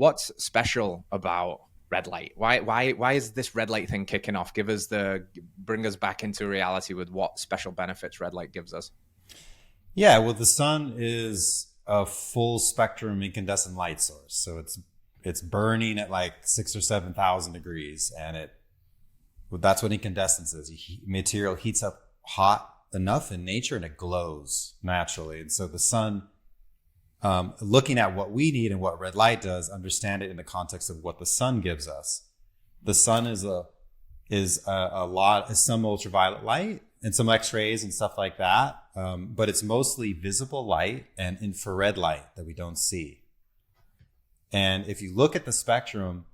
what's special about red light? Why is this red light thing kicking off? Bring us back into reality with what special benefits red light gives us. Yeah, well, the sun is a full spectrum incandescent light source. So it's burning at like 6,000 or 7,000 degrees, and that's what incandescence is. Material heats up hot enough in nature and it glows naturally. And so the sun, looking at what we need and what red light does, understand it in the context of what the sun gives us. The sun is some ultraviolet light and some X-rays and stuff like that. But it's mostly visible light and infrared light that we don't see. And if you look at the spectrum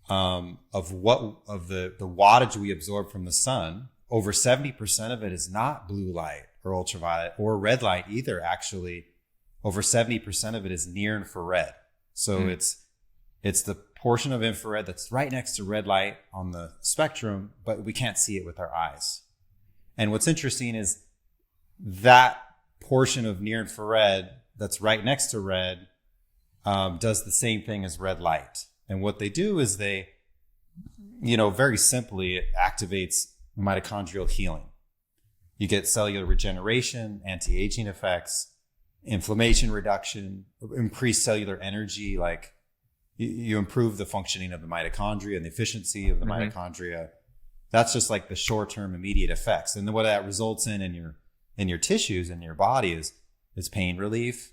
of the wattage we absorb from the sun, over 70% of it is not blue light or ultraviolet or red light either. Actually, over 70% of it is near infrared. So it's the portion of infrared that's right next to red light on the spectrum, but we can't see it with our eyes. And what's interesting is that portion of near infrared that's right next to red does the same thing as red light. And what they do is very simply, it activates mitochondrial healing. You get cellular regeneration, anti-aging effects, inflammation reduction, increased cellular energy. Like you improve the functioning of the mitochondria and the efficiency of the mitochondria. That's just like the short-term immediate effects. And then what that results in your tissues in your body is pain relief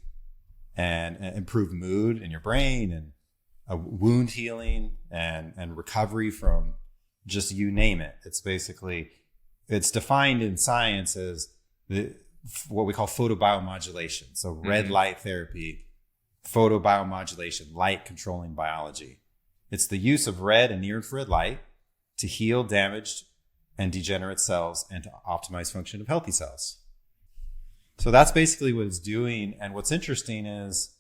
and improved mood in your brain and a wound healing and recovery from just you name it. It's defined in science as what we call photobiomodulation. So red light therapy, photobiomodulation, light controlling biology. It's the use of red and near infrared light to heal damaged and degenerate cells and to optimize function of healthy cells. So that's basically what it's doing. And what's interesting is,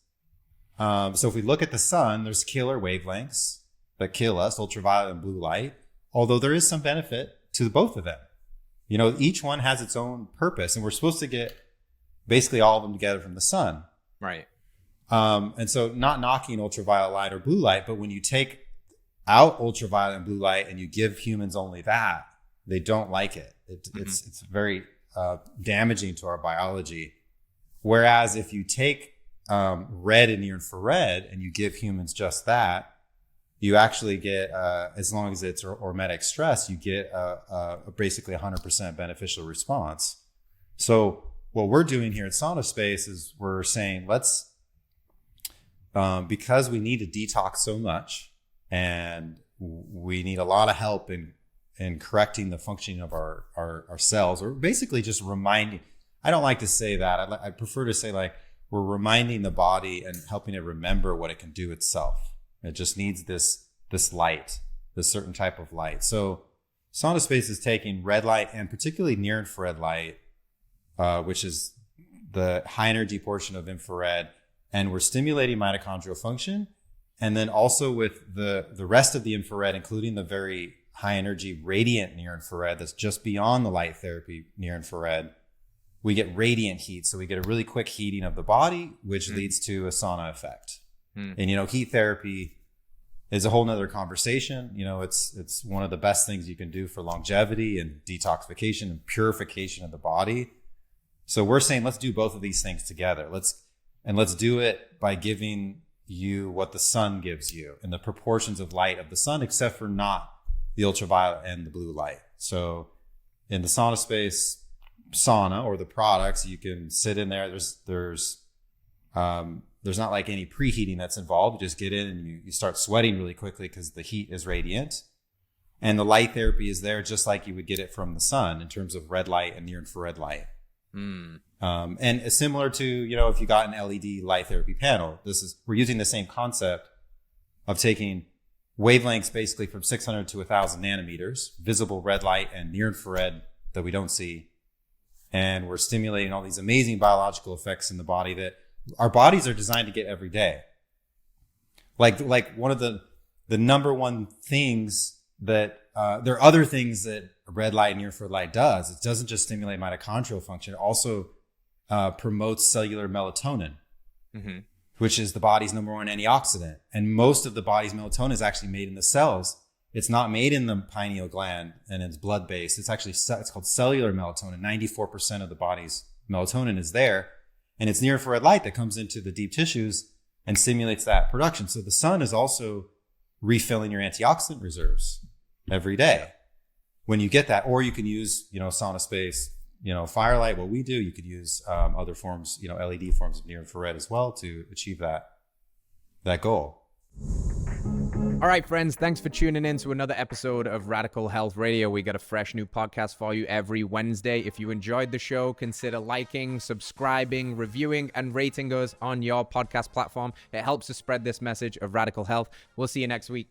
so if we look at the sun, there's killer wavelengths that kill us, ultraviolet and blue light, although there is some benefit to both of them. Each one has its own purpose, and we're supposed to get basically all of them together from the sun. Right. And so not knocking ultraviolet light or blue light, but when you take out ultraviolet and blue light and you give humans only that, they don't like it. It's very damaging to our biology. Whereas if you take red and near infrared and you give humans just that, you actually get, as long as it's hormetic stress, you get basically 100% beneficial response. So what we're doing here at Sauna Space is we're saying, because we need to detox so much and we need a lot of help in correcting the functioning of our cells, or basically just reminding. I don't like to say that. I prefer to say we're reminding the body and helping it remember what it can do itself. It just needs this light, this certain type of light. So Sauna Space is taking red light and particularly near infrared light, which is the high energy portion of infrared, and we're stimulating mitochondrial function. And then also with the rest of the infrared, including the very high energy radiant near infrared that's just beyond the light therapy near infrared, we get radiant heat. So we get a really quick heating of the body, which leads to a sauna effect. And, heat therapy is a whole nother conversation. It's one of the best things you can do for longevity and detoxification and purification of the body. So we're saying, let's do both of these things together. Let's do it by giving you what the sun gives you and the proportions of light of the sun, except for not the ultraviolet and the blue light. So in the Sauna Space sauna or the products, you can sit in there. There's not like any preheating that's involved. You just get in and you start sweating really quickly because the heat is radiant. And the light therapy is there just like you would get it from the sun in terms of red light and near infrared light. And similar to, if you got an LED light therapy panel, we're using the same concept of taking wavelengths basically from 600 to 1,000 nanometers, visible red light and near infrared that we don't see. And we're stimulating all these amazing biological effects in the body that our bodies are designed to get every day. Like one of the number one things that there are other things that red light and near infrared light does. It doesn't just stimulate mitochondrial function. It also promotes cellular melatonin, which is the body's number one antioxidant. And most of the body's melatonin is actually made in the cells. It's not made in the pineal gland and it's blood-based. It's actually, it's called cellular melatonin. 94% of the body's melatonin is there. And it's near infrared light that comes into the deep tissues and stimulates that production. So the sun is also refilling your antioxidant reserves every day when you get that. Or you can use, sauna space, firelight. What we do, you could use other forms, LED forms of near infrared as well to achieve that goal. All right, friends, thanks for tuning in to another episode of Radical Health Radio. We got a fresh new podcast for you every Wednesday. If you enjoyed the show, consider liking, subscribing, reviewing, and rating us on your podcast platform. It helps to spread this message of radical health. We'll see you next week.